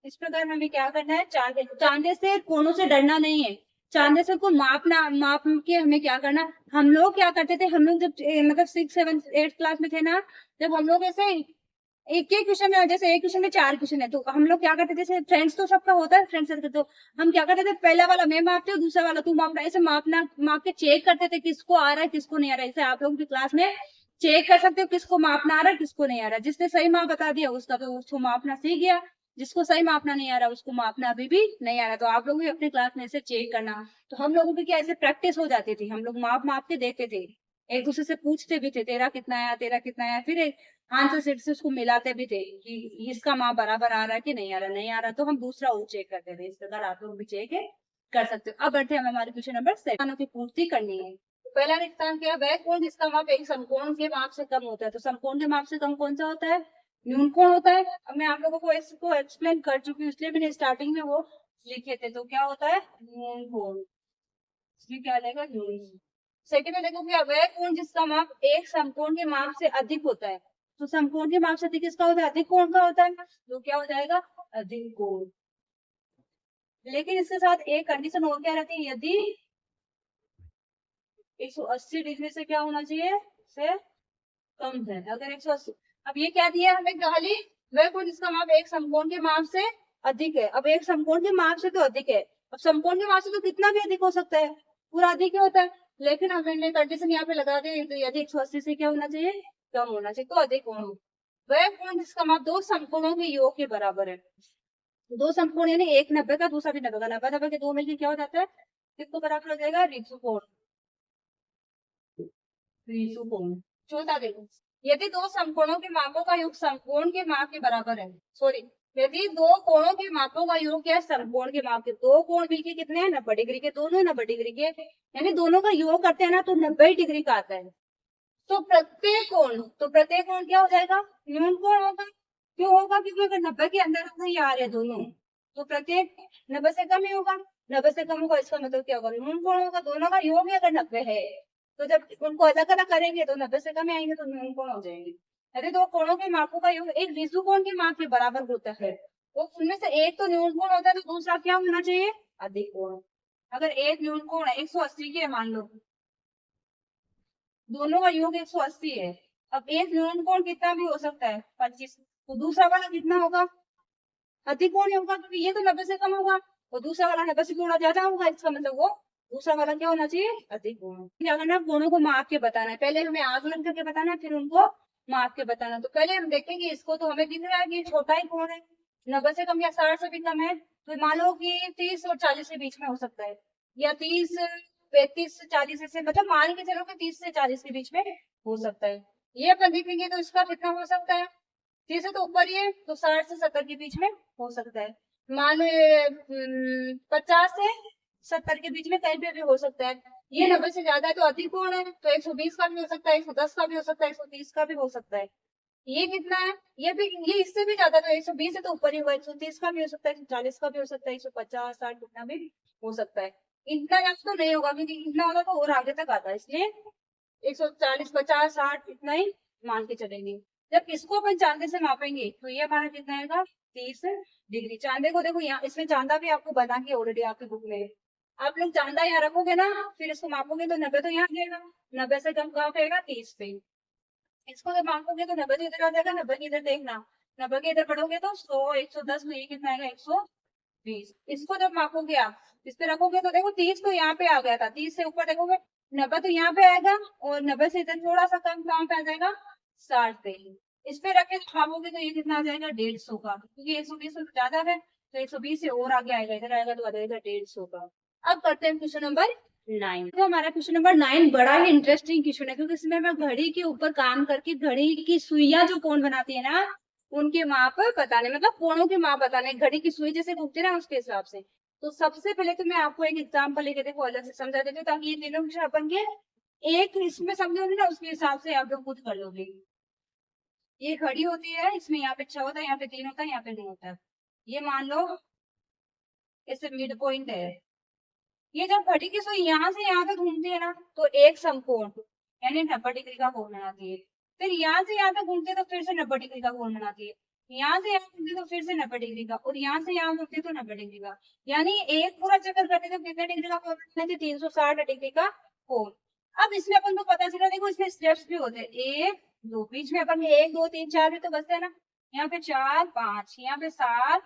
A: इस प्रकार हमें क्या करना है, चांदे से कोणों से डरना नहीं है, चांदे से को माप के हमें क्या करना। हम लोग क्या करते थे, हम लोग जब मतलब 6 7 8 क्लास में थे ना, जब हम लोग ऐसे एक ही क्वेश्चन में, जैसे एक क्वेश्चन में 4 क्वेश्चन है, तो हम लोग क्या करते थे, जैसे फ्रेंड्स तो सबका होता है फ्रेंड सर्कल, तो हम क्या करते थे, पहला वाला मैं मापते हूँ, दूसरा वाला तू मापना, ऐसे माप के चेक करते थे किसको आ रहा है किसको नहीं आ रहा है। जैसे आप लोग भी क्लास में चेक कर सकते हो किसको मापना आ रहा है किसको नहीं आ रहा है। जिसने सही माप बता दिया उसका तो उसको मापना सीख गया, जिसको सही मापना नहीं आ रहा उसको मापना अभी भी नहीं आ रहा। तो आप लोग भी अपने क्लास में ऐसे चेक करना। तो हम लोगों की क्या ऐसे प्रैक्टिस हो जाती थी, हम लोग माप के देखते थे एक दूसरे से पूछते भी थे तेरा कितना आया, तेरा कितना आया, फिर एक आंसर शीट से उसको मिलाते भी थे कि इसका मार्क बराबर आ रहा है कि नहीं आ रहा, नहीं आ रहा तो हम दूसरा और चेक करते थे। इस प्रकार आप लोग भी चेक कर सकते हो। अब बढ़ते हैं हमारे क्वेश्चन नंबर 7 की पूर्ति करनी है। तो पहला रिक्तांक क्या है, वह कोण जिसका माप एक समकोण के माप से कम होता है। तो समकोण के माप से कम कौन सा होता है, न्यून कोण होता है। अब मैं आप लोगों को इसको एक्सप्लेन कर चुकी हूँ, इसलिए मैंने स्टार्टिंग में वो लिखे थे। तो क्या होता है, न्यून कोण, इसलिए क्या रहेगा, न्यून। सेकंड में देखो क्या, वह कोण जिसका माप एक समकोण के माप से अधिक होता है। तो समकोण के माप से अधिक किसका होता है, अधिक कोण का होता है। तो क्या हो जाएगा, अधिक कोण। लेकिन इसके साथ एक कंडीशन और क्या रहती है, यदि 180 डिग्री से क्या होना चाहिए, से कम है। अगर 180, अब ये क्या दिया हमें, खाली वह कोण जिसका माप एक समकोण के माप से अधिक है। अब एक समकोण के माप से तो अधिक है, अब समकोण के माप से तो कितना भी अधिक हो सकता है, पूरा अधिक ही होता है। लेकिन हमने कंडीशन यहाँ पे लगा दी, तो यदि 180 से क्या होना चाहिए, कम होना चाहिए, तो अधिक कोण। वह कोण जिसका माप दो समकोणों के योग के बराबर है। दो समकोण यानी एक 90 का, दूसरा भी 90 का, 90 के दो मिलकर क्या हो जाता है, किसको बराबर हो जाएगा, ऋतुकोण। ऋतुकोण। चौथा देखो, यदि दो समकोणों के मापों का योग समकोण के माप के बराबर है, सॉरी, यदि दो कोणों के मापों का योग क्या है, समकोण के माप के, दो कोण मिलके कितने हैं, 90 डिग्री के, दोनों 90 डिग्री के, यानी दोनों का योग करते हैं ना तो 90 डिग्री का आता है। तो प्रत्येक कोण क्या हो जाएगा, न्यून कोण होगा। क्यों होगा, क्योंकि अगर 90 के अंदर अंदर ही आ रहे हैं दोनों, तो प्रत्येक 90 से कम ही होगा। 90 से कम होगा, इसका मतलब क्या होगा, न्यून कोण होगा। दोनों का योग ही अगर 90 है, तो जब उनको अलग अलग करेंगे तो 90 से कम आएंगे, तो न्यून कोण हो जाएंगे। यदि दो कोणों के मापों का योग एक ऋतु कोण के माप के बराबर होता है, तो उनमें से एक तो न्यून कोण होता है, तो दूसरा क्या होना चाहिए, अधिक कोण। अगर एक न्यून कोण है 180 के, मान लो दोनों का योग 180 है, अब एक न्यून कोण कितना भी हो सकता है, 25, तो दूसरा वाला कितना होगा, अधिक कोण होगा, क्योंकि ये तो 90 से कम होगा, और दूसरा वाला 90 से थोड़ा ज्यादा होगा, इसका मतलब वो दूसरा वाला क्या होना चाहिए, अधिक कोण। क्या करना है, कोणों को माप के बताना है। पहले हमें आकलन करके बताना है, फिर उनको माप के बताना। तो पहले हम देखेंगे इसको, तो हमें दिख रहा है कि छोटा ही कोण है, 90 से कम या 60 से भी कम है, तो मान लो कि 30 और 40 के बीच में हो सकता है, या 30 35 40 से, मतलब मान के चलो कि 30 से 40 के बीच में हो सकता है। ये अपन देखेंगे तो इसका कितना हो सकता है, 30 से तो ऊपर ही है, तो 60 से 70 के बीच में हो सकता है। मान लो ये 50 से 70 के बीच में कहीं पे भी हो सकता है। ये 90 से ज्यादा है तो अधिक कोण है, तो 120 का भी हो सकता है, 110 का भी हो सकता है, 130 का भी हो सकता है। ये कितना है, ये भी, ये इससे भी ज्यादा, तो 120 से तो ऊपर ही होगा, 130 का भी हो सकता है, 140 का भी हो सकता है, 150 60 कितना भी हो सकता है। इतना ज्यादा तो नहीं होगा, क्योंकि इतना होगा तो और आगे तक आता है, इसलिए 140 50 60 इतना ही मान के चलेंगे। जब इसको अपन चांदे से मापेंगे तो ये हमारा कितना आएगा, 30 डिग्री। चांदे को देखो यहाँ, इसमें चांदा भी आपको बना के ऑलरेडी आपकी बुक में, आप लोग चांदा यहाँ रखोगे ना, फिर इसको मापोगे तो 90 तो यहाँ जाएगा, 90 से कम कहाँ पेगा, 30 पे। इसको जब मापोगे तो 90 इधर आ जाएगा, 90 इधर देखना, 90 के इधर बढ़ोगे तो 100 110, तो ये कितना आएगा, 120। इसको जब मापोगे आप, इस पे रखोगे तो देखो 30 तो यहाँ पे आ गया था, 30 से ऊपर देखोगे 90 तो यहाँ पे आएगा, और 90 से इधर थोड़ा सा कम कहाँ पे आ जाएगा, 60 पे। इस पे रख के मापोगे तो ये कितना आ जाएगा, 150 का, क्योंकि 120 से ज्यादा है, तो 120 से और आगे आएगा, इधर आएगा तो आ जाएगा 150 का। अब करते हैं क्वेश्चन नंबर 9। तो हमारा क्वेश्चन नंबर 9 बड़ा ही इंटरेस्टिंग क्वेश्चन है, क्योंकि इसमें मैं घड़ी के ऊपर काम करके घड़ी की सुइयां जो कौन बनाती है ना, उनके माप बताने, मतलब कोणों के माप बताने, घड़ी की सुई जैसे घूमती है ना उसके हिसाब से। तो सबसे पहले तो मैं आपको एक एग्जाम्पल लेके देखो अलग से समझा देती हूँ, ताकि ये तीनों क्वेश्चन अपन के एक इसमें समझोगे ना, उसके हिसाब से आप लोग खुद कर लोगे। ये घड़ी होती है, इसमें यहाँ पे 6 होता है, यहाँ पे 3 होता है, यहाँ पे 9 होता है। ये मान लो इसे मिड पॉइंट है। ये जब घड़ी की सुई यहाँ से यहाँ तक घूमती है ना, तो एक समकोण यानी 90 डिग्री का कोण बनाती है। फिर यहाँ से यहाँ तक घूमती है तो फिर से 90 डिग्री का कोण बनाती है। यहाँ से यहाँ घूमती है तो फिर से 90 डिग्री का, और यहाँ से यहाँ घूमती है तो 90 डिग्री का। यानी एक पूरा चक्कर करते तो कितने डिग्री का कोण बनाती है, 360 डिग्री का कोण। अब इसमें अपन को पता चला, देखो इसमें स्टेप्स भी होते हैं, 1 2, बीच में अपन 1 2 3 4 भी तो बचते है ना, यहाँ पे 4 5, यहाँ पे 7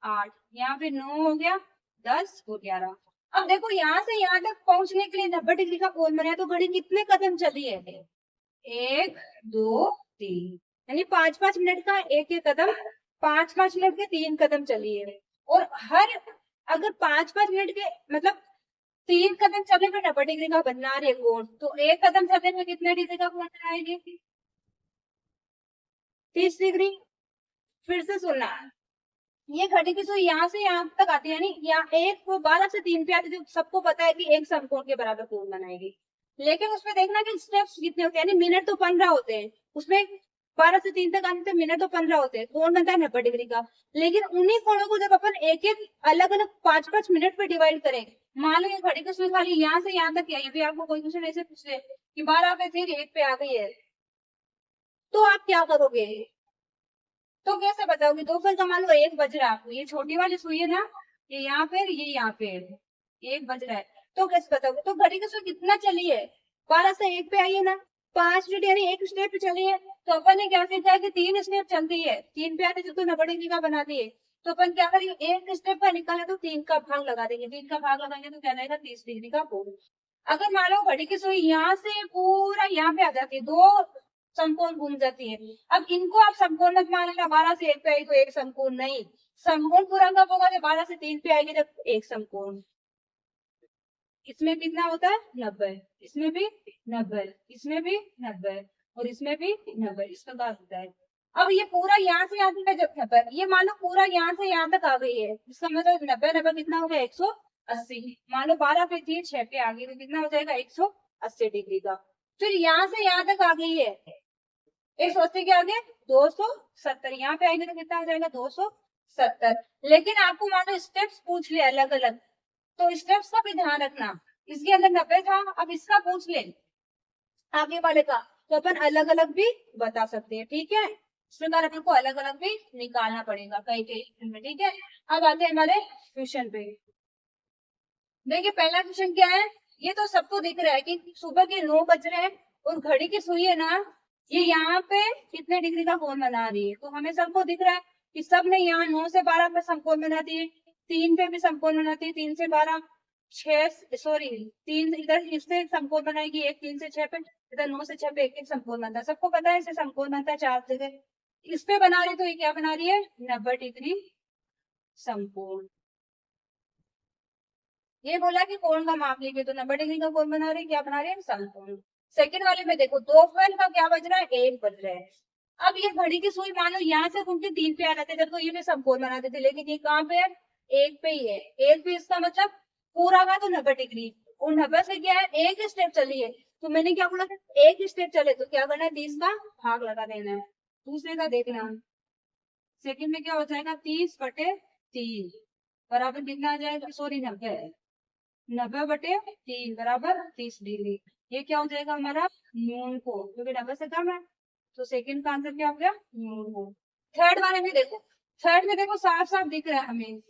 A: 8, यहाँ पे 9 हो गया, 10 और 11। अब देखो यहाँ से यहाँ तक पहुंचने के लिए 90 डिग्री का कोण बनाया, तो घड़ी कितने कदम चली है, 1 2 3, यानी 5-5 मिनट का एक एक कदम, 5-5 मिनट के 3 कदम चली है। और हर, अगर 5-5 मिनट के मतलब 3 कदम चलने पे 90 डिग्री का बना रही है कोण, तो 1 कदम चलने पे कितने डिग्री का कोण बनाएगी? 30 डिग्री। फिर से सुनना, ये घड़ी की सुई यहाँ से यहाँ तक आती है, यानी यहाँ एक को 12 से 3 पे आती है, जो सबको पता है कि एक समकोण के बराबर कोण बनाएगी। लेकिन उसमें देखना कि स्टेप्स कितने होते हैं, यानी मिनट तो 15 होते हैं उसमें, 12 से 3 तक आने तो मिनट तो 15 होते हैं, कोण बनता है 90 डिग्री का। लेकिन उन्हीं कोणों को जब अपन एक एक अलग अलग 5-5 मिनट पे डिवाइड करें, मान लो ये घड़ी की सुई खाली यहाँ से यहाँ तक आई, आपको कोई क्वेश्चन ऐसे पूछ ले कि 12 पे थी 1 पे आ गई है, तो आप क्या करोगे? तो कैसे बताओगे? तो फिर मान लो 1 बज रहा है आपको, ये छोटी वाली सुई है ना, ये यहाँ पे, ये यहाँ पे 1 बज रहा है, तो कैसे बताओगे? तो घड़ी की सुई कितना चली है? 12 से 1 पे आई है ना, 5 मिनट यानी 1 स्टेप पे चली है। तो अपन ने क्या सीखा है कि 3 स्टेप चलती है, 3 पे आते तो 90 डिग्री का बनाती है। तो अपन क्या करेंगे, 1 स्टेप का निकाले तो 3 का भाग लगा देंगे, 3 का भाग लगाएंगे तो क्या रहेगा? 30 डिग्री का कोण। अगर मान लो घड़ी की सुई यहाँ से पूरा यहाँ पे आ जाती है, 2 समकोण घूम जाती है, अब इनको आप समकोण मत मान लेना, 12 से 1 पे आई तो एक समकोण नहीं, समकोण पूरा कब होगा? जब 12 से 3 पे आएगी जब एक समकोण। इसमें कितना होता है? 90, इसमें भी 90, इसमें भी 90 और इसमें भी 90, इस प्रकार होता है। अब ये पूरा यहाँ से यहाँ तक जब 90, ये मान लो पूरा यहाँ से यहाँ तक आ गई है, इसका मतलब 90 कितना हो गया? 180। मान लो 12 पे थी 6 पे आ गई तो कितना हो जाएगा? 180 डिग्री का। फिर यहाँ से यहाँ तक आ गई है, 180 के आगे 270, यहाँ पे आएंगे तो कितना हो जाएगा? 270। लेकिन आपको मान लो स्टेप्स पूछ लिया अलग अलग, तो स्टेप्स का भी ध्यान रखना, इसके अंदर 90 था, अब इसका पूछ ले आगे वाले का, तो अपन अलग अलग भी बता सकते हैं, ठीक है? इस प्रकार अपन को अलग अलग भी निकालना पड़ेगा कई कई में, ठीक है? अब आते हैं हमारे क्वेश्चन पे। देखिए पहला क्वेश्चन क्या है, ये तो सबको दिख रहा है कि सुबह के 9 बज रहे हैं और घड़ी की सुई है ना, ये यहाँ पे कितने डिग्री का कोण बना रही है, तो हमें सबको दिख रहा है कि सब ने यहाँ 9 से 12 पे समकोण बनाती है, 3 पे भी समकोण बनाती है, 3 से 12, 6 सॉरी 3 इधर इससे समकोण बनाएगी, एक 3 से 6 पे, इधर 9 से 6 पे एक एक समकोण बनता है, सबको पता है इसे समकोण बनता है 4 जगह, इस पे बना रही तो ये क्या बना रही है? 90 डिग्री समकोण। ये बोला कि कोण का माप लीजिए, तो 90 डिग्री का कोण बना रहे हैं, क्या बना रहे हैं? समकोण। सेकंड वाले में देखो 2 का क्या बज रहा है? 1 बज रहा है। अब ये घड़ी की सुई मानो यहाँ से घूम के 3 पे आ जाते थे तो ये भी समकोण बनाते थे, लेकिन ये कहाँ पे है? 1 पे ही है। 1 पे इसका मतलब पूरा का तो 90 डिग्री, और 90 से क्या है? एक स्टेप चली है, तो मैंने क्या बोला था? एक स्टेप चले तो क्या करना है? 30 का भाग लगा देना है। दूसरे का देखना, सेकंड में क्या हो जाएगा? 30/3 बराबर कितना आ जाएगा? सॉरी 90, 90/3 बराबर 30 डिग्री। ये क्या हो जाएगा हमारा? न्यून को, क्योंकि 90 से कम है, तो सेकंड का आंसर क्या हो गया? न्यून को। थर्ड वाले में देखो, थर्ड में देखो साफ साफ दिख रहा है हमें,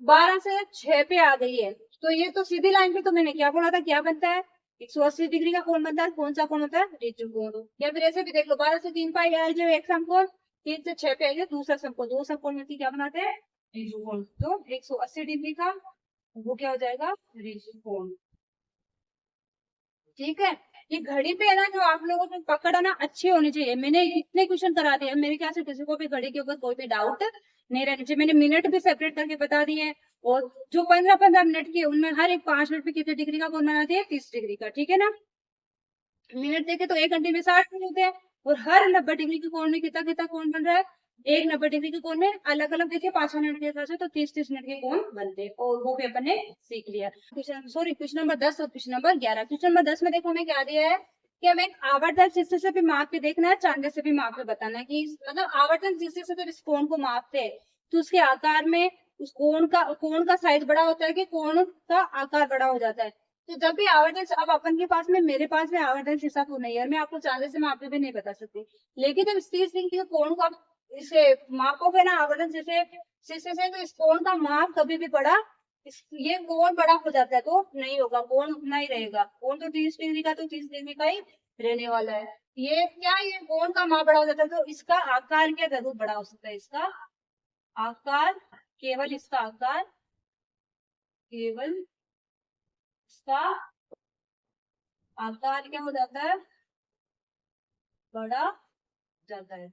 A: 12 से 6 पे आ गई है, तो ये तो सीधी लाइन पे, तो मैंने क्या बोला था? क्या बनता है? 180 डिग्री का कोण बनता है। कौन सा कोण होता है? ऋजु कोण। या फिर ऐसे भी देख लो, 12 से 3 पे आए जो एक समकोण, 3 से 6 पे आए दूसरा समकोण, दो समकोण में क्या बनाते हैं? ऋजु कोण। तो 180 डिग्री का वो क्या हो जाएगा? ऋजु कोण। ठीक है? ये घड़ी पे है ना, जो आप लोगों की पकड़ है ना अच्छी होनी चाहिए। मैंने इतने क्वेश्चन करा दिए, मेरे ख्याल से किसी को भी घड़ी के ऊपर कोई भी डाउट नहीं रहना चाहिए। मैंने मिनट भी सेपरेट करके बता दिए हैं, और जो 15-15 मिनट की उनमें हर एक 5 मिनट पे कितने डिग्री का कोण बनाती है? 30 डिग्री का, ठीक है ना? मिनट देखे तो 1 घंटे में 60 मिनट होते हैं, और हर 90 डिग्री के कोण में कितना कितना कोण बन रहा है? एक 90 डिग्री के कोण में अलग अलग देखिए 5 मिनट के हिसाब से, तो 30-30 मिनट के कोण बनते हैं, और वो भी अपन ने सीख लिया। क्वेश्चन सॉरी क्वेश्चन नंबर 10 और क्वेश्चन नंबर 11। क्वेश्चन नंबर 10 में देखो हमें क्या दिया है कि हमें आवर्तन शीर्ष से भी माप के देखना है, चांदे से भी माप के बताना है, कि मतलब आवर्तन शीर्ष से जब इस कोण को मापते हैं तो उसके आकार में उस कोण का साइज बड़ा होता है कि कोण का आकार बड़ा हो जाता है। तो जब भी आवर्तन, अब अपन के पास में, मेरे पास में आवर्तन शीर्षा तो नहीं है, मैं आपको चांदे से माप के भी नहीं बता सकती, लेकिन जब 30 डिग्री के कोण को आप इसे मापोगे ना आवर्तन शीर्षे से, तो इस कोण का माप कभी भी बड़ा, ये कोण बड़ा हो जाता है तो नहीं होगा, कोण उतना ही रहेगा। कोण तो 30 डिग्री का तो 30 डिग्री का ही रहने वाला है। ये क्या, ये कोण का माप बड़ा हो जाता है तो इसका आकार क्या जरूर बड़ा हो सकता है? इसका आकार, केवल इसका आकार, केवल इसका आकार क्या हो जाता है? बड़ा जाता है।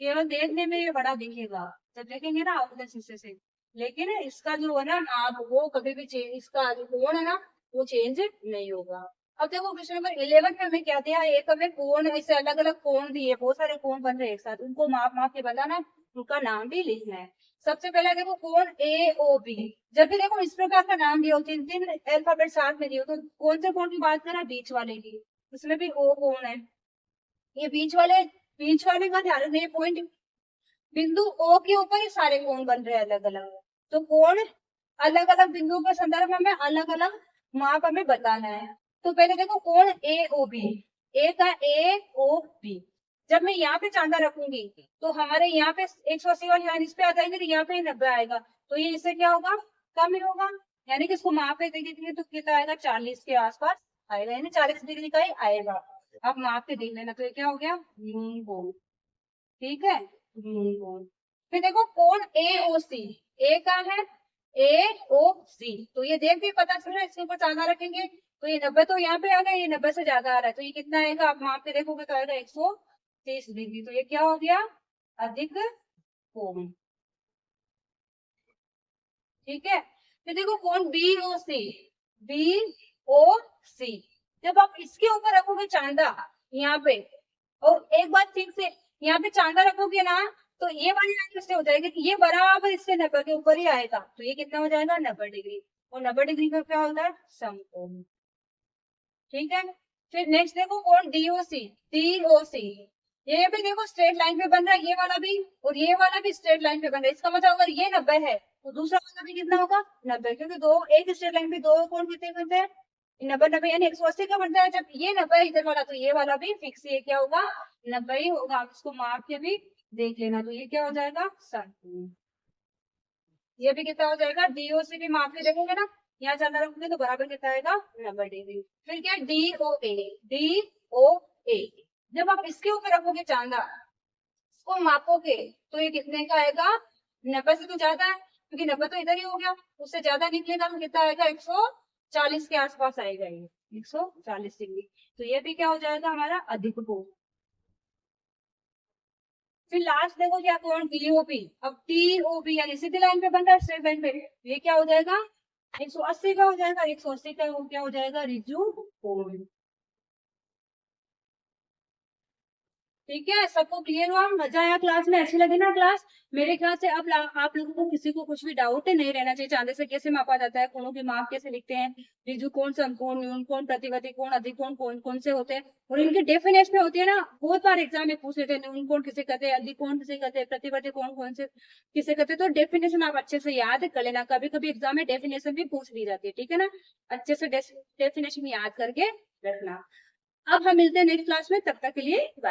A: केवल देखने में ये बड़ा दिखेगा, जब देखेंगे ना आवर्तन शीर्षे से, लेकिन इसका जो है ना नाप वो कभी भी चेंज, इसका जो कोण है ना वो चेंज नहीं होगा। अब देखो क्वेश्चन नंबर 11 में हमें क्या दिया, एक हमें कोण, ऐसे अलग अलग कोण दिए, बहुत सारे कोण बन रहे हैं एक साथ, उनको माप माप के बताना है, उनका नाम भी लिखना है। सबसे पहला देखो कोण ए ओ बी, जब भी देखो इस प्रकार का नाम दिया हो, तीन तीन अल्फाबेट साथ में दिए हो, तो कौन से कोण की बात करें, बीच वाले की, उसमें भी ओ कोण है, ये बीच वाले का ध्यान रखना, ये पॉइंट बिंदु ओ के ऊपर ही सारे कोण बन रहे हैं अलग अलग, तो कोण अलग अलग बिंदुओं के संदर्भ में हमें अलग अलग माप हमें बताना है। तो पहले देखो कोण ए ओ बी, ए का ए ओ बी, जब मैं यहाँ पे चांदा रखूंगी तो हमारे यहाँ पे 180 वाली लाइन इस पे आ जाएगी, तो यहाँ पे 90 आएगा, तो ये इससे क्या होगा, कम ही होगा, यानी कि इसको माप पे देखेंगे तो कितना आएगा, 40 के आसपास आएगा, यानी 40 डिग्री का ही आएगा। अब माप के देख लेना, तो ये क्या हो गया, कोण, ठीक है, कोण। फिर देखो कोण ए ओ सी, ए का है ए ओ सी, तो ये देख भी पता चल रहा है, इसके ऊपर चांदा रखेंगे तो ये 90 तो यहाँ पे आ गया, ये 90 से ज्यादा आ रहा है, तो ये कितना आएगा, आप माप के देखोगे तो आएगा 130 डिग्री, तो ये क्या हो गया, अधिक कोण, ठीक है। फिर देखो कोण बी ओ सी, बी ओ सी, जब आप इसके ऊपर रखोगे चांदा यहाँ पे, और एक बात ठीक से यहाँ पे चांदा रखोगे ना, तो ये वाली लाइन किससे हो जाएगी कि ये बराबर इससे 90 के ऊपर ही आएगा, तो ये कितना हो जाएगा, 90 डिग्री, और 90 डिग्री का क्या होता है, समकोण, ठीक है। फिर नेक्स्ट देखो कोण डीओसी, डीओसी, ये भी देखो स्ट्रेट लाइन पे बन रहा है, ये वाला भी और ये वाला भी स्ट्रेट लाइन पे बन रहा है, इसका मतलब अगर ये 90 है तो दूसरा वाला भी कितना होगा, 90, क्योंकि दो एक स्ट्रेट लाइन पे दो कोण कितने बनते हैं, 90 यानी 180 का बनता है, जब ये 90 इधर वाला तो ये वाला भी फिक्स, ये क्या होगा, 90 ही होगा, आप इसको माप के भी देख लेना, तो ये क्या हो जाएगा, समकोण, ये भी कितना हो जाएगा, डीओसी भी माप के देखोगे ना, यहाँ चांदा रखोगे तो बराबर कितना आएगा, 90 डिग्री। फिर क्या डी ओ ए, डी ओ ए, जब आप इसके ऊपर रखोगे चांदा, इसको मापोगे तो ये कितने का आएगा, 90 से तो ज्यादा है, क्योंकि 90 तो इधर ही हो गया, उससे ज्यादा निकलेगा तो कितना आएगा, 140 के आसपास आएगा, ये 140 डिग्री, तो ये भी क्या हो जाएगा हमारा अधिक कोण। फिर लास्ट देखो क्या, कोण टीओपी, अब टीओपी यानी सीधी लाइन पे बन रहा है, स्ट्रेट लाइन पे, ये क्या हो जाएगा, 180 का हो जाएगा, 180 का वो क्या हो जाएगा, ऋजु कोण, ठीक है। सबको क्लियर हुआ, मजा आया क्लास में, अच्छी लगी ना क्लास, मेरे ख्याल से अब आप लोगों को किसी को कुछ भी डाउट नहीं रहना चाहिए, चांदे से कैसे मापा जाता है, कोणों की माप कैसे लिखते हैं, ऋजु कोण, समकोण, न्यून कोण, प्रतिवर्ती कोण, अधिक कोण, कौन कौन से होते हैं, और इनकी डेफिनेशन होती है ना, बहुत बार एग्जाम में पूछ लेते हैं, न्यून कोण किसे कहते हैं, अधिक कोण किसे कहते हैं, प्रतिवर्ती कोण कौन से किसे कहते हैं, तो डेफिनेशन आप अच्छे से याद कर लेना, कभी कभी एग्जाम में डेफिनेशन भी पूछ ली जाती है, ठीक है ना, अच्छे से डेफिनेशन याद करके रखना। अब हम मिलते हैं नेक्स्ट क्लास में, तब तक के लिए बाय।